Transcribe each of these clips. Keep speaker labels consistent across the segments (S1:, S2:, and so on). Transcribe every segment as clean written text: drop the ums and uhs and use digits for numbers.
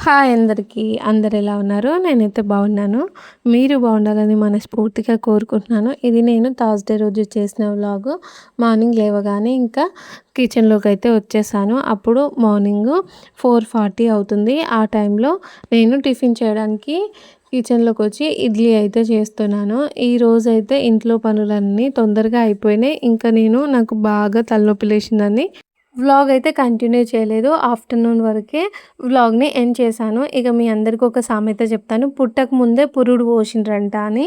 S1: Hi అందరికీ. అందరు ఎలా ఉన్నారు? నేనైతే బాగున్నాను. మీరు బాగుండాలని మనస్ఫూర్తిగా కోరుకుంటున్నాను. ఇది నేను థర్స్‌డే రోజు చేసిన వ్లాగు. మార్నింగ్ లేవగానే ఇంకా కిచెన్‌లోకైతే వచ్చేసాను. అప్పుడు మార్నింగు 4:40 అవుతుంది. ఆ టైంలో నేను టిఫిన్ చేయడానికి కిచెన్‌లోకొచ్చి ఇడ్లీ అయితే చేస్తున్నాను. ఈరోజైతే ఇంట్లో పనులన్నీ తొందరగా అయిపోయినాయి. ఇంకా నాకు బాగా తలనొప్పి లేసిందని వ్లాగ్ అయితే కంటిన్యూ చేయలేదు. ఆఫ్టర్‌నూన్ వరకే వ్లాగ్‌ని ఎండ్ చేశాను. ఇక మీ అందరికీ ఒక సామెత చెప్తాను. పుట్టక ముందే పురుడు పోసిండ్రంట అని.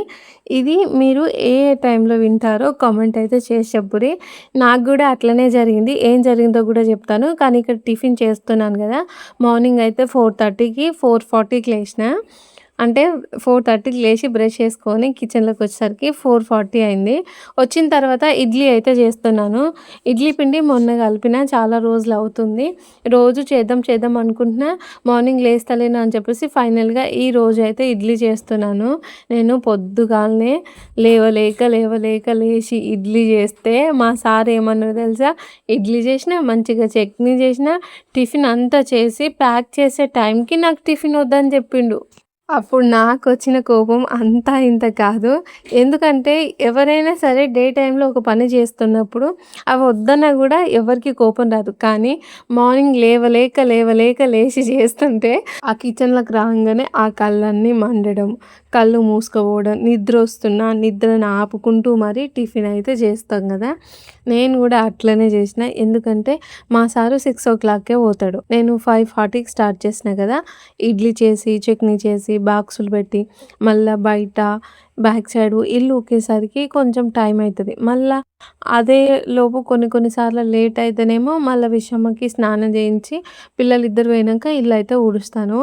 S1: ఇది మీరు ఏ టైంలో వింటారో కామెంట్ అయితే చేసి చెప్పుర్రి. నాకు గూడా అట్లనే జరిగింది. ఏం జరిగిందో గూడా చెప్తాను. కానీ ఇక్కడ టిఫిన్ చేస్తున్నాను గదా! మార్నింగ్ అయితే 4:30కి 4:40కి లేచిన. అంటే 4:30కి లేచి బ్రష్ చేసుకొని కిచెన్‌లోకి వచ్చేసరికి 4:40 అయింది. వచ్చిన తర్వాత ఇడ్లీ అయితే చేస్తున్నాను. ఇడ్లీ పిండి మొన్న కలిపిన చాలా రోజులు అవుతుంది. రోజు చేద్దాం చేద్దాం అనుకుంటున్నా. మార్నింగ్ లేస్తలేను అని చెప్పేసి ఫైనల్‌గా ఈ రోజైతే ఇడ్లీ చేస్తున్నాను. నేను పొద్దుగాలనే లేవలేక లేచి ఇడ్లీ చేస్తే మా సార్ ఏమన్నారో తెలుసా? ఇడ్లీ చేసినా, మంచిగా చట్నీ చేసినా, టిఫిన్ అంతా చేసి ప్యాక్ చేసే టైంకి నాకు టిఫిన్ వద్దని చెప్పిండు. అప్పుడు నాకొచ్చిన కోపం అంతా ఇంత కాదు. ఎందుకంటే ఎవరైనా సరే డే టైమ్‌లో ఒక పని చేస్తున్నప్పుడు అవి వద్దన్నా గూడా ఎవరికీ కోపం రాదు. కానీ మార్నింగ్ లేవలేక లేచి చేస్తుంటే ఆ కిచెన్‌లోకి రాంగానే ఆ కళ్ళన్నీ మండడం, కళ్ళు మూసుకుపోవడం, నిద్రొస్తున్నా నిద్రను ఆపుకుంటూ మరి టిఫిన్ అయితే చేస్తాం గదా! నేను గూడా అట్లనే చేసిన. ఎందుకంటే మా సారు 6:00కే పోతాడు. నేను 5:40కి స్టార్ట్ చేసిన గదా! ఇడ్లీ చేసి, చట్నీ చేసి, బాక్సులు పెట్టి, మళ్ళా బయట బ్యాక్ సైడు ఇల్లు ఊకేసరికి కొంచెం టైం అయితది. మళ్ళా అదే లోపు కొన్ని సార్లు లేట్ అయితేనేమో మళ్ళా విషమ్మకి స్నానం చేయించి పిల్లలిద్దరు పోయినంక ఇల్లయితే ఊడుస్తాను.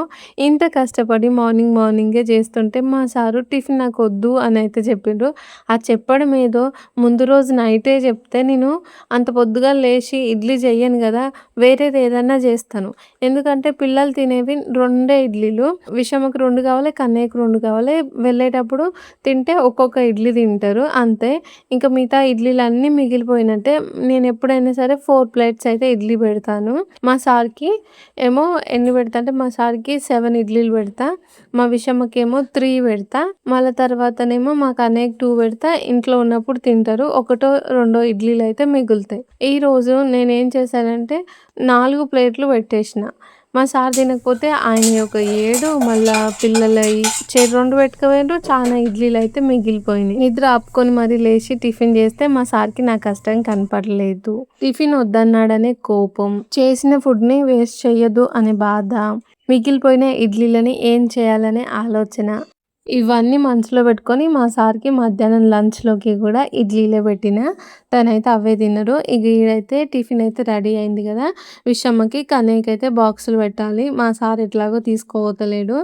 S1: ఇంత కష్టపడి మార్నింగే చేస్తుంటే మా సారు టిఫిన్ నాకొద్దు అని అయితే చెప్పిండ్రు. ఆ చెప్పడం ఏదో ముందు రోజు నైటే చెప్తే నేను అంత పొద్దుగాల లేచి ఇడ్లీ చెయ్యను గదా! వేరేది ఏదన్నా చేస్తాను. ఎందుకంటే పిల్లలు తినేవి 2 ఇడ్లీలు. విషమకి 2 కావాలి, కన్నయ్యకి 2 కావాలి. వెళ్ళేటప్పుడు తింటే ఒక్కొక్క ఇడ్లీ తింటారు అంతే. ఇంకా మిగతా ఇడ్లీలన్నీ మిగిలిపోయినట్టే. నేనెప్పుడైనా సరే 4 ప్లేట్స్ అయితే ఇడ్లీ పెడతాను. మా సార్‌కి ఏమో ఎన్ని పెడతా అంటే మా సార్‌కి 7 ఇడ్లీలు పెడతా. మా విషమ్మకేమో 3 పెడతా. మళ్ళా తర్వాతనేమో మా కన్నయ్యకి 2 పెడతా. ఇంట్లో ఉన్నప్పుడు తింటారు. ఒకటో, రెండో ఇడ్లీలయితే మిగులుతాయి. ఈరోజు నేనేం చేశానంటే 4 ప్లేట్లు పెట్టేసిన. మా సార్ తినకపోతే ఆయనయి ఒక 7 మళ్ళా పిల్లలయి 2 పెట్టుకపోయిండ్రు. చానా ఇడ్లీలయితే మిగిలిపోయినాయి. నిద్ర ఆపుకొని మరీ లేచి టిఫిన్ చేస్తే మా సార్‌కి నా కష్టం కనపడలేదు. టిఫిన్ వద్దన్నాడనే కోపం, చేసిన ఫుడ్‌ని వేస్ట్ చెయ్యొద్దు అనే బాధ, మిగిలిపోయిన ఇడ్లీలని ఏం చేయాలనే ఆలోచన. ఇవన్నీ మనసులో పెట్టుకొని మా సార్‌కి మధ్యాహ్నం లంచ్‌లోకి గూడా ఇడ్లీలే పెట్టిన. తనైతే అవే తిన్నరు. ఇగ ఈడైతే టిఫిన్ అయితే రెడీ అయింది గదా! విషమ్మకి, కన్నయ్యకైతే బాక్సులు పెట్టాలి. మా సార్ ఎట్లాగో తీసుకోపోతలేడు.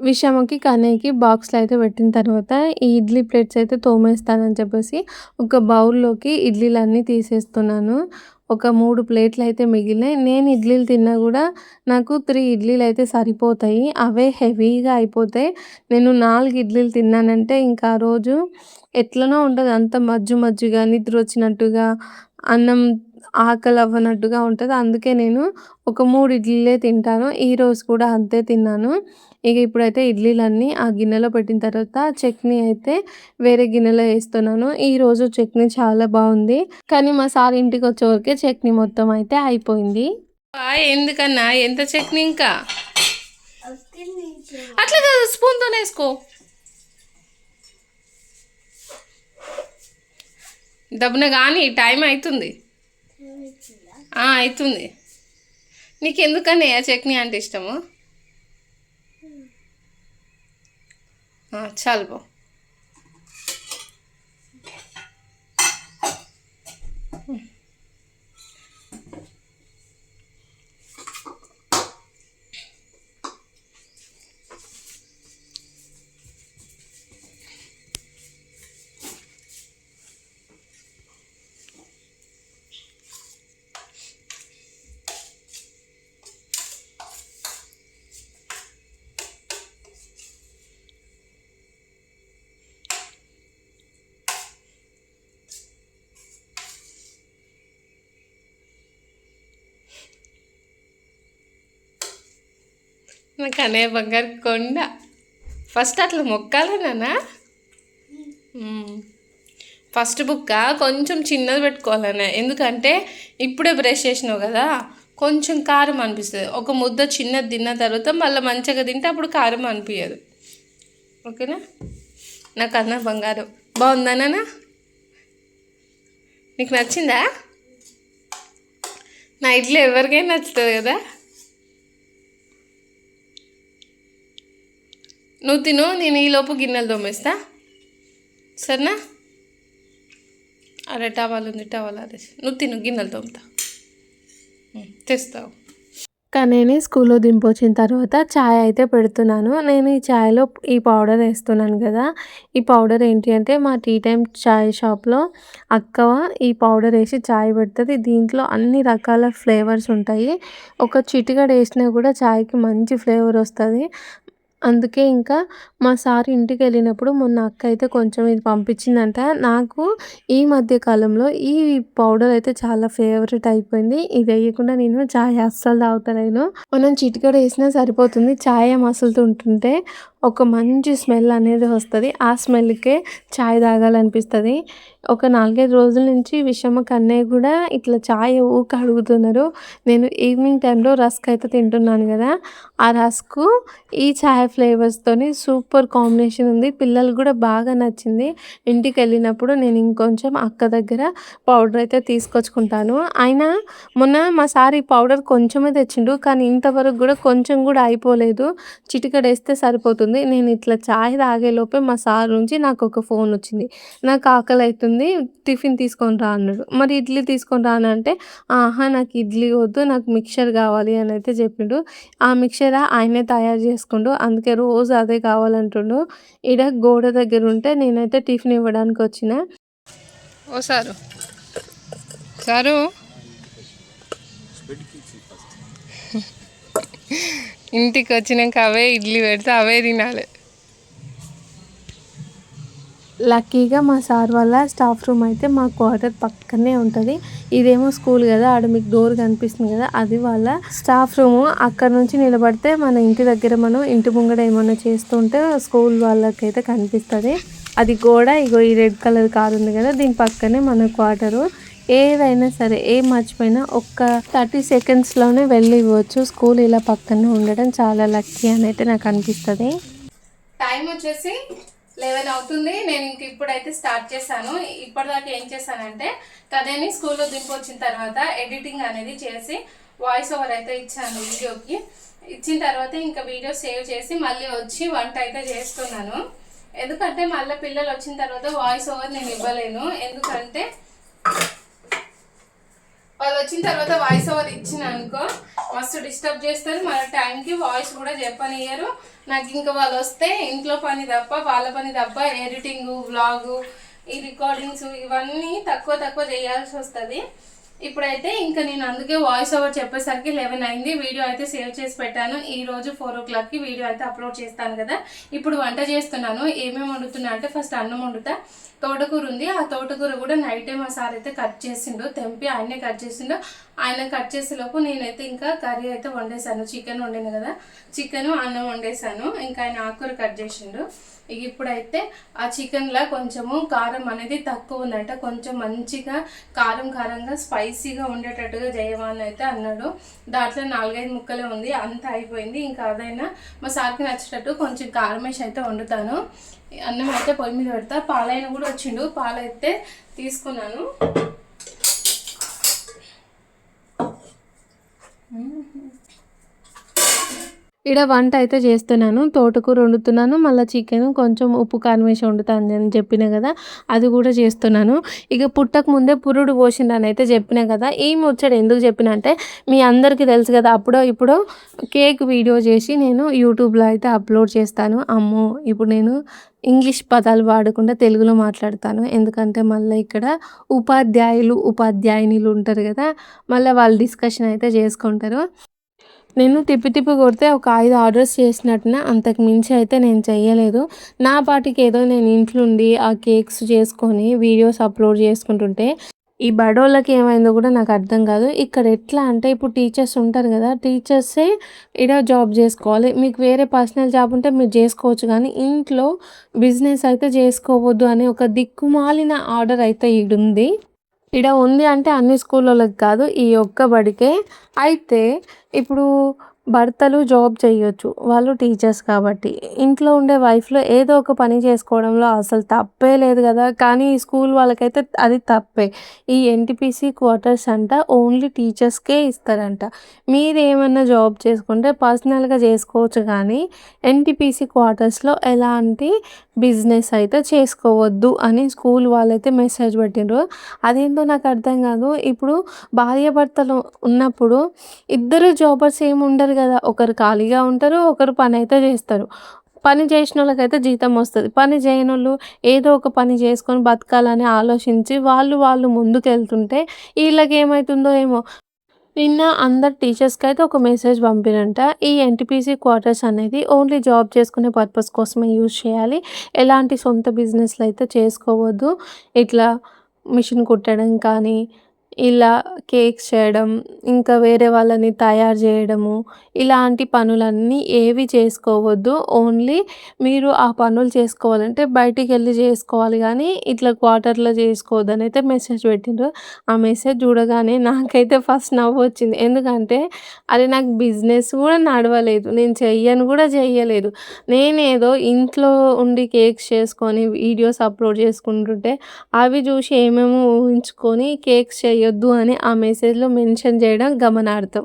S1: విషమ్మకి, కన్నయ్యకి బాక్స్‌లో అయితే పెట్టిన తర్వాత ఈ ఇడ్లీ ప్లేట్స్ అయితే తోమేస్తానని చెప్పేసి ఒక బౌల్‌లోకి ఇడ్లీలన్నీ తీసేస్తున్నాను. ఒక 3 ప్లేట్లయితే మిగిలినాయి. నేను ఇడ్లీలు తిన్నా గూడా నాకు 3 ఇడ్లీలయితే సరిపోతాయి. అవే హెవీగా అయిపోతాయి. నేను 4 ఇడ్లీలు తిన్నానంటే ఇంకా ఆ రోజు ఎట్లనో ఉంటది. అంత మజ్జుగా, నిద్రొచ్చినట్టుగా, అన్నం ఆకలవ్వనట్టుగా ఉంటది. అందుకే నేను ఒక 3 ఇడ్లీలే తింటాను. ఈరోజు కూడా అంతే తిన్నాను. ఇక ఇప్పుడైతే ఇడ్లీలన్నీ ఆ గిన్నెలో పెట్టిన తర్వాత చట్నీ అయితే వేరే గిన్నెలో ఏస్తున్నాను. ఈరోజు చట్నీ చాలా బావుంది. కానీ మా సార్ ఇంటికొచ్చేవరకే చట్నీ మొత్తం అయితే అయిపోయింది. ఎందుకన్నా ఎంత చట్నీ ఇంకా? అట్లా కాదు, స్పూన్‌తోనే ఏసుకో. దబ్బున గాని టైం అయితుంది. అయితుంది. నీకెందుకని ఆ చట్నీ అంటే ఇష్టము? చాలు పో. నాకు అనే బంగారు కొండ. ఫస్ట్ అట్లా మొక్కాలి నాన్న. ఫస్ట్ బుక్క కొంచెం చిన్నది పెట్టుకోవాలనే, ఎందుకంటే ఇప్పుడే బ్రష్ చేసినావు కదా, కొంచెం కారం అనిపిస్తుంది. ఒక ముద్ద చిన్నది తిన్న తర్వాత మళ్ళీ మంచిగా తింటే అప్పుడు కారం అనిపించదు. ఓకేనా? నాకు అన్న బంగారం. బాగుందా నాన్న? నీకు నచ్చిందా? నా ఇడ్లీ ఎవరికైనా నచ్చుతుంది కదా. నువ్వు తిను, నేను ఈలోపు గిన్నెలు తోమేస్తా, సరేనా? అరే టవాల్ ఉంది, టవాల్ అదే. నువ్వు తిను, గిన్నెలు తోముతా, తెస్తావు. కానీ నేను స్కూల్లో దింపొచ్చిన తర్వాత చాయ్ అయితే పెడుతున్నాను. నేను ఈ చాయ్లో ఈ పౌడర్ వేస్తున్నాను కదా. ఈ పౌడర్ ఏంటి అంటే మా టీ టైం చాయ్ షాప్లో అక్క ఈ పౌడర్ వేసి చాయ్ పెడుతుంది. దీంట్లో అన్ని రకాల ఫ్లేవర్స్ ఉంటాయి. ఒక చిటికెడు వేసినా కూడా చాయ్కి మంచి ఫ్లేవర్ వస్తుంది. అందుకే ఇంకా మా సార్ ఇంటికి వెళ్ళినప్పుడు మొన్న అక్క అయితే కొంచెం ఇది పంపించిందంట. నాకు ఈ మధ్య కాలంలో ఈ పౌడర్ అయితే చాలా ఫేవరెట్ అయిపోయింది. ఇది వేయకుండా నేను చాయ్ అస్సలు తాగుతలేను. మనం చిటికెడు వేసినా సరిపోతుంది. చాయ్ మసులుతుంటుంటే ఒక మంచి స్మెల్ అనేది వస్తుంది. ఆ స్మెల్కే చాయ్ తాగాలనిపిస్తుంది. ఒక 4-5 రోజుల నుంచి విషమ్మకి అన్నయ్య కూడా ఇట్లా చాయ్ ఊక అడుగుతున్నారు. నేను ఈవినింగ్ టైంలో రస్క్ అయితే తింటున్నాను కదా, ఆ రస్క్ ఈ చాయ్ ఫ్లేవర్స్తోని సూపర్ కాంబినేషన్ ఉంది. పిల్లలకు కూడా బాగా నచ్చింది. ఇంటికి వెళ్ళినప్పుడు నేను ఇంకొంచెం అక్క దగ్గర పౌడర్ అయితే తీసుకొచ్చుకుంటాను. అయినా మొన్న మా సార్ ఈ పౌడర్ కొంచెమే తెచ్చిండు, కానీ ఇంతవరకు కూడా కొంచెం కూడా అయిపోలేదు. చిటికెడు వేస్తే సరిపోతుంది. నేను ఇట్లా చాయ్ తాగేలోపే మా సార్ నుంచి నాకు ఒక ఫోన్ వచ్చింది. నాకు ఆకలి అవుతుంది, టిఫిన్ తీసుకొని రా అన్నాడు. మరి ఇడ్లీ తీసుకొని రానంటే, ఆహా నాకు ఇడ్లీ వద్దు, నాకు మిక్చర్ కావాలి అని అయితే చెప్పిండు. ఆ మిక్చర్ ఆయనే తయారు చేసుకుండు, అందుకే రోజు అదే కావాలంటుండు. ఈడ గోడ దగ్గర ఉంటే నేనైతే టిఫిన్ ఇవ్వడానికి వచ్చిన. ఓ సారు సారు ఇంటికి వచ్చినాక అవే ఇడ్లీ పెడితే అవే తినాలి. లక్కీగా మా సార్ వాళ్ళ స్టాఫ్ రూమ్ అయితే మా క్వార్టర్ పక్కనే ఉంటుంది. ఇదేమో స్కూల్ కదా, ఆడ మీకు డోర్ కనిపిస్తుంది కదా, అది వాళ్ళ స్టాఫ్ రూము. అక్కడ నుంచి నిలబడితే మన ఇంటి దగ్గర మనం ఇంటి ముంగడ ఏమన్నా చేస్తుంటే స్కూల్ వాళ్ళకైతే కనిపిస్తుంది. అది గోడ, ఇగో ఈ రెడ్ కలర్ కార్ ఉంది కదా, దీని పక్కనే మన క్వార్టరు. ఏదైనా సరే ఏం మర్చిపోయినా ఒక్క 30 సెకండ్స్లోనే వెళ్ళి ఇవ్వచ్చు. స్కూల్ ఇలా పక్కనే ఉండడం చాలా లక్కీ అని అయితే నాకు అనిపిస్తుంది. టైం వచ్చేసి 11 అవుతుంది. నేను ఇంక ఇప్పుడైతే స్టార్ట్ చేశాను. ఇప్పటిదాకా ఏం చేశానంటే కదేని స్కూల్లో దింపొచ్చిన తర్వాత ఎడిటింగ్ అనేది చేసి వాయిస్ ఓవర్ అయితే ఇచ్చాను వీడియోకి. ఇచ్చిన తర్వాత ఇంకా వీడియో సేవ్ చేసి మళ్ళీ వచ్చి వంట అయితే చేస్తున్నాను. ఎందుకంటే మళ్ళీ పిల్లలు వచ్చిన తర్వాత వాయిస్ ఓవర్ నేను ఇవ్వలేను. ఎందుకంటే వాళ్ళు వచ్చిన తర్వాత వాయిస్ ఓవర్ ఇచ్చిన అనుకో మస్తు డిస్టర్బ్ చేస్తారు. మన టైంకి వాయిస్ కూడా చెప్పనియ్యరు. నాకు ఇంకా వాళ్ళు వస్తే ఇంట్లో పని తప్ప వాళ్ళ పని తప్ప ఎడిటింగు, వ్లాగు, ఈ రికార్డింగ్స్ ఇవన్నీ తక్కువ చేయాల్సి వస్తుంది. ఇప్పుడైతే ఇంకా నేను అందుకే వాయిస్ ఓవర్ చెప్పేసరికి 11 అయింది. వీడియో అయితే సేవ్ చేసి పెట్టాను. ఈరోజు 4 o'clockకి వీడియో అయితే అప్లోడ్ చేస్తాను కదా. ఇప్పుడు వంట చేస్తున్నాను. ఏమేమి వండుతున్నా అంటే ఫస్ట్ అన్నం వండుతా. తోటకూర ఉంది, ఆ తోటకూర కూడా నైటే మా సార్ అయితే కట్ చేసిండు, తెంపి ఆయనే కట్ చేసిండు. ఆయన కట్ చేసేలోపు నేనైతే ఇంకా కర్రీ అయితే వండేసాను. చికెన్ వండాను కదా, చికెన్ అన్నం వండేసాను. ఇంకా ఆయన ఆకుకూర కట్ చేసిండు. ఇప్పుడైతే ఆ చికెన్లో కొంచెము కారం అనేది తక్కువ ఉందంట, కొంచెం మంచిగా కారంగా స్పైసీగా ఉండేటట్టుగా చేయమని అయితే అన్నాడు. దాంట్లో 4-5 ముక్కలే ఉంది, అంత అయిపోయింది. ఇంకా అదైనా మా సార్కి నచ్చేటట్టు కొంచెం కారం వేసి అయితే వండుతాను. అన్నం అయితే పొయ్యి మీద పెడతా. పాలైన కూడా వచ్చిండు, పాలైతే తీసుకున్నాను. ఈడ వంట అయితే చేస్తున్నాను. తోటకూర వండుతున్నాను, మళ్ళీ చికెన్ కొంచెం ఉప్పు కారం వేసి వండుతాను అని చెప్పిన కదా, అది కూడా చేస్తున్నాను. ఇక పుట్టక ముందే పురుడు పోసిండని అయితే చెప్పిన కదా. ఈ ముచ్చట ఎందుకు చెప్పిన అంటే మీ అందరికీ తెలుసు కదా, అప్పుడో ఇప్పుడు కేక్ వీడియో చేసి నేను యూట్యూబ్లో అయితే అప్లోడ్ చేస్తాను. అమ్మో ఇప్పుడు నేను ఇంగ్లీష్ పదాలు వాడకుండా తెలుగులో మాట్లాడతాను. ఎందుకంటే మళ్ళీ ఇక్కడ ఉపాధ్యాయునిలు ఉంటారు కదా, మళ్ళీ వాళ్ళు డిస్కషన్ అయితే చేసుకుంటారు. నేను తిప్పి కొడితే ఒక 5 ఆర్డర్స్ చేసినట్టున, అంతకు మించి అయితే నేను చెయ్యలేదు. నా పాటికి ఏదో నేను ఇంట్లో ఉండి ఆ కేక్స్ చేసుకొని వీడియోస్ అప్లోడ్ చేసుకుంటుంటే ఈ బడోళ్ళకి ఏమైందో గూడా నాకర్థం గాదు. ఇక్కడ ఎట్లా అంటే ఇప్పుడు టీచర్స్ ఉంటారు గదా! టీచర్సే ఈడ జాబ్ జేసుకోవాలి. మీకు వేరే పర్సనల్ జాబ్ ఉంటే మీరు జేసుకోవచ్చు గానీ, ఇంట్లో బిజినెస్ అయితే జేసుకోవద్దు అనే ఒక దిక్కుమాలిన ఆర్డర్ అయితే ఈడుంది. ఈడ ఉంది అంటే అన్ని స్కూల్లోళ్ళకి కాదు. ఈ ఒక్క బడికే. అయితే ఇప్పుడు భర్తలు జాబ్ చేయొచ్చు. వాళ్ళు టీచర్స్ కాబట్టి. ఇంట్లో ఉండే వైఫ్‌లు ఏదో ఒక పని చేసుకోవడంలో అసలు తప్పే లేదు గదా! కానీ ఈ స్కూల్ వాళ్ళకైతే అది తప్పే. ఈ ఎన్‌టీపీసీ క్వార్టర్స్ అంట ఓన్లీ టీచర్స్‌కే ఇస్తారంట. మీరేమన్నా జాబ్ చేసుకుంటే పర్సనల్‌గా జేసుకోవచ్చు గానీ, ఎన్‌టీపీసీ క్వార్టర్స్‌లో ఎలాంటి బిజినెస్ అయితే చేసుకోవద్దు అని స్కూల్ వాళ్ళైతే మెసేజ్ పెట్టిండ్రు. అదేందో నాకు అర్థం కాదు. ఇప్పుడు భార్యాభర్తలు ఉన్నప్పుడు ఇద్దరు జాబర్స్ ఏమి ఉండరు గదా! ఒకరు ఖాళీగా ఉంటారు. ఒకరు పనైతే జేస్తారు. పని జేసినోళ్ళకైతే జీతం వస్తది. పని చేయనోళ్ళు ఏదో ఒక పని చేసుకొని బతకాలని ఆలోచించి వాళ్ళు ముందుకెళ్తుంటే ఈళ్ళకేమైతుందో ఏమో! నిన్న అందరు టీచర్స్‌కైతే ఒక మెసేజ్ పంపిరంట. ఈ ఎన్‌టీపీసీ క్వార్టర్స్ అనేది ఓన్లీ జాబ్ చేసుకునే పర్పస్ కోసమే యూజ్ చేయాలి. ఎలాంటి సొంత బిజినెస్‌లయితే చేసుకోవద్దు. ఇట్లా మిషన్ కుట్టడం కానీ, ఇలా కేక్స్ చేయడం, ఇంకా వేరే వాళ్ళని తయారు జేయడము, ఇలాంటి పనులన్నీ ఏవి చేసుకోవద్దు. ఓన్లీ మీరు ఆ పనులు చేసుకోవాలంటే బయటికెళ్ళి జేసుకోవాలి గానీ, ఇట్లా క్వార్టర్‌లో జేసుకోవద్దనైతే మెసేజ్ పెట్టిండ్రు. ఆ మెసేజ్ చూడగానే నాకైతే ఫస్ట్ నవ్వొచ్చింది. ఎందుకంటే, అది నాకు బిజినెస్ గూడా నడవలేదు. నేను చెయ్యను గూడా చెయ్యలేదు. నేనేదో ఇంట్లో ఉండి కేక్స్ చేసుకొని, వీడియోస్ అప్‌లోడ్ చేసుకుంటుంటే, అవి జూసి ఏమేమో ఊహించుకొని కేక్స్ చేయొద్దు అని ఆ మెసేజ్‌లో మెన్షన్ జేయడం గమనార్థం.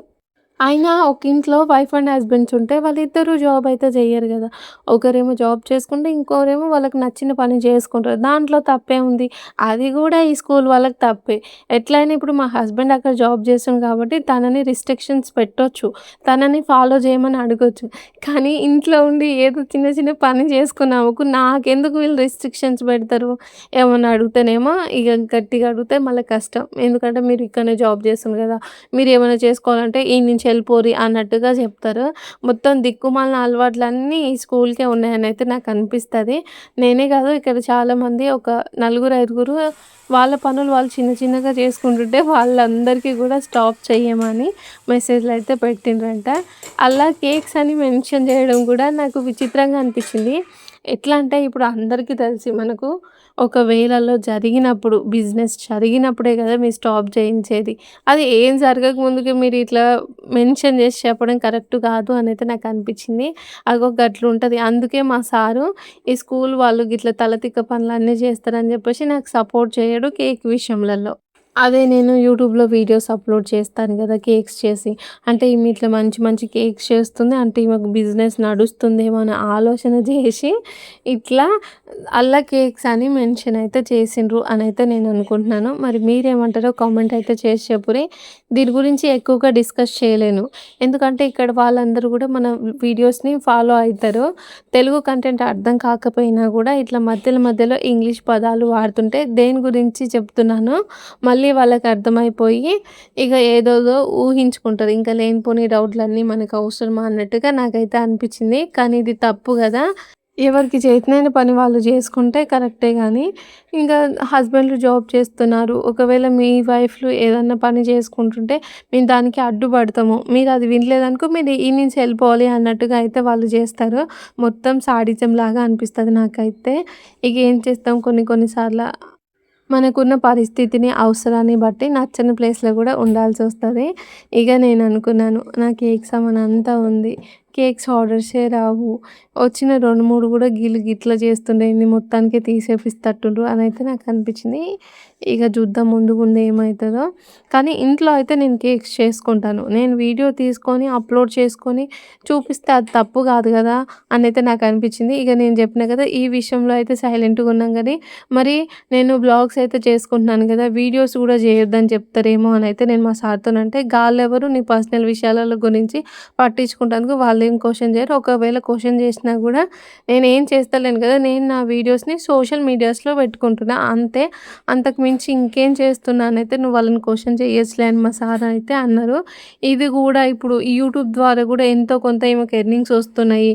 S1: అయినా ఒక ఇంట్లో వైఫ్ అండ్ హస్బెండ్స్ ఉంటే వాళ్ళిద్దరూ జాబ్ అయితే చెయ్యరు గదా! ఒకరేమో జాబ్ చేసుకుంటే, ఇంకోరేమో వాళ్ళకి నచ్చిన పని చేసుకుంటారు. దాంట్లో తప్పేముంది? అది గూడా ఈ స్కూల్ వాళ్ళకి తప్పే. ఎట్లైనా ఇప్పుడు మా హస్బెండ్ అక్కడ జాబ్ చేస్తుండు కాబట్టి తనని రిస్ట్రిక్షన్స్ పెట్టొచ్చు. తనని ఫాలో చేయమని అడగొచ్చు. కానీ ఇంట్లో ఉండి ఏదో చిన్న చిన్న పని చేసుకున్నామనుకో నాకెందుకు వీళ్ళు రిస్ట్రిక్షన్స్ పెడతారు? ఏమన్నా అడిగితేనేమో ఇగ గట్టిగా అడిగితే మళ్ళా కష్టం. ఎందుకంటే మీరు ఇక్కడనే జాబ్ చేస్తుండ్రు గదా! మీరేమైనా చేసుకోవాలంటే ఈడ నుంచి ఎళ్ళిపోరి అన్నట్టుగా చెప్తారు. మొత్తం దిక్కుమాలిన అలవాట్లన్నీ ఈ స్కూల్‌కే ఉన్నాయనైతే నాకనిపిస్తది. నేనే కాదు ఇక్కడ చాలామంది ఒక నలుగురు, ఐదుగురు వాళ్ళ పనులు వాళ్ళు చిన్న చిన్నగా చేసుకుంటుంటే వాళ్ళందరికీ కూడా స్టాప్ చెయ్యమని మెసేజ్‌లయితే పెట్టిండ్రంట. అలా కేక్స్ అని మెన్షన్ చేయడం కూడా నాకు విచిత్రంగా అనిపిచ్చింది. ఎట్లా అంటే ఇప్పుడు అందరికీ తెలిసి మనకు ఒక వేళల్లో జరిగినప్పుడు బిజినెస్ జరిగినప్పుడే కదా మీరు స్టాప్ చేయించేది. అది ఏం జరగక ముందుకే మీరు ఇట్లా మెన్షన్ చేసి చెప్పడం కరెక్ట్ కాదు అనైతే నాకనిపిచ్చింది. అగో గట్లుంటది. అందుకే మా సారు ఈ స్కూల్ వాళ్ళు గిట్ల తలతిక్క పనులన్నీ చేస్తారని చెప్పేసి నాకు సపోర్ట్ చేయడు కేక్ విషయంలలో. అదే నేను యూట్యూబ్‌లో వీడియోస్ అప్‌లోడ్ చేస్తాను గదా! కేక్స్ చేసి. అంటే ఈమె ఇట్లా మంచి మంచి కేక్స్ చేస్తుంది. అంటే ఈమెకు బిజినెస్ నడుస్తుందేమో అనే ఆలోచన జేసి ఇట్లా అల్లా కేక్స్ అని మెన్షన్ అయితే చేసిండ్రు అనైతే నేను అనుకుంటున్నాను. మరి మీరేమంటారో కామెంట్ అయితే చేసి చెప్పురి. దీని గురించి ఎక్కువగా డిస్కస్ చేయలేను. ఎందుకంటే ఇక్కడ వాళ్ళందరూ గూడా మన వీడియోస్‌ని ఫాలో అయితారు. తెలుగు కంటెంట్ అర్థం కాకపోయినా గూడా ఇట్లా మధ్యలో ఇంగ్లీష్ పదాలు వాడుతుంటే దేని గురించి చెప్తున్నానో మళ్ళీ వాళ్ళకి అర్థమైపోయి ఇగ ఏదేదో ఊహించుకుంటారు. ఇంకా లేనిపోని డౌట్‌లన్నీ మనకు అవసరమా అన్నట్టుగా నాకైతే అనిపిచ్చింది. కానీ ఇది తప్పు గదా! ఎవరికి చేతనైన పని వాళ్ళు జేసుకుంటే కరెక్టే గానీ, ఇంకా హస్బెండ్‌లు జాబ్ చేస్తున్నారు. ఒకవేళ మీ వైఫ్‌లు ఏదన్నా పని చేసుకుంటుంటే, మేము దానికి అడ్డుపడతాము. మీరది వినలేదనుకో మీరు ఈ నుంచి ఎళ్ళిపోవాలి అన్నట్టుగా అయితే వాళ్ళు జేస్తారు. మొత్తం సాడిజంలాగా అనిపిస్తది నాకైతే. ఇగ ఏం చేస్తాం కొన్ని కొన్ని సార్ల మనకున్న పరిస్థితిని, అవసరాన్ని బట్టి నచ్చని ప్లేస్‌లో గూడా ఉండాల్సొస్తది. ఇగ నేననుకున్నాను, నా కేక్ సామానంతా ఉంది. కేక్స్ ఆర్డర్సే రావు. వచ్చిన 2, 3 గూడా గీళ్ళు గిట్ల చేస్తుండేంది మొత్తానికే తీసేపిస్తట్టుండ్రు అనైతే నాకనిపిచ్చింది. ఇగ చూద్దాం ముందు ముందు ఏమైతదో. కానీ ఇంట్లో అయితే నేను కేక్స్ చేసుకుంటాను. నేను వీడియో తీసుకొని, అప్‌లోడ్ చేసుకొని చూపిస్తే అది తప్పు గాదు గదా! అనైతే నాకనిపిచ్చింది. ఇగ నేను జెప్పినా గదా! ఈ విషయంలో అయితే సైలెంట్‌గున్నాం గానీ, మరి నేను వ్లాగ్స్ అయితే చేసుకుంటున్నాను గదా! వీడియోస్ గూడా జేయొద్దని చెప్తారేమో అనైతే నేను మా సార్‌తోనంటే, గాళ్ళెవరు నీ పర్సనల్ విషయాల గురించి పట్టించుకుంటందుకు వాళ్ళు వాళ్ళేం క్వెషన్ చేయరు. ఒకవేళ క్వెషన్ చేసినా గూడా నేనేం చేస్తలేను కదా! నేను నా వీడియోస్‌ని సోషల్ మీడియాస్‌లో పెట్టుకుంటున్నా అంతే. అంతకు మించి ఇంకేం చేస్తున్నానైతే నువ్వు వాళ్ళని క్వెషన్ చేయొచ్చులే అని మా సార్ అయితే అన్నారు. ఇది గూడా ఇప్పుడు ఈ యూట్యూబ్ ద్వారా గూడా ఎంతో కొంత ఈమెకు ఎర్నింగ్స్ వస్తున్నాయి.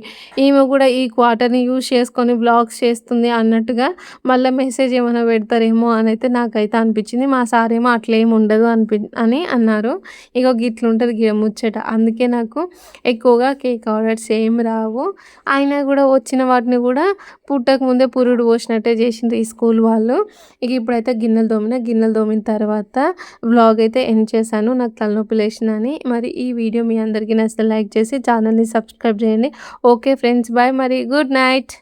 S1: ఈమె గూడా ఈ క్వార్టర్‌ని యూజ్ చేసుకొని వ్లాగ్స్ చేస్తుంది అన్నట్టుగా మళ్ళా మెసేజ్ ఏమైనా పెడతారేమో అనైతే నాకైతే అనిపించింది. మా సారేమో అట్లేమి ఉండదు అని అన్నారు. ఇగో గిట్లుంటది ముచ్చట. అందుకే నాకు ఎక్కువగా కేక్ ఆర్డర్స్ ఏమి రావు. అయినా గూడా వచ్చిన వాటిని గూడా పుట్టకముందే పురుడు పోసినట్టే చేసిండ్రు ఈ స్కూల్ వాళ్ళు. ఇక ఇప్పుడైతే గిన్నెలు తోమిన. గిన్నెలు తోమిన తర్వాత వ్లాగ్ అయితే ఎండ్ చేశాను. నాకు తలనొప్పి లేసిందని. మరి ఈ వీడియో మీ అందరికీ నచ్చితే లైక్ చేసి ఛానల్‌ని సబ్స్క్రైబ్ చేయండి. ఓకే ఫ్రెండ్స్, బాయ్ మరి. Good night.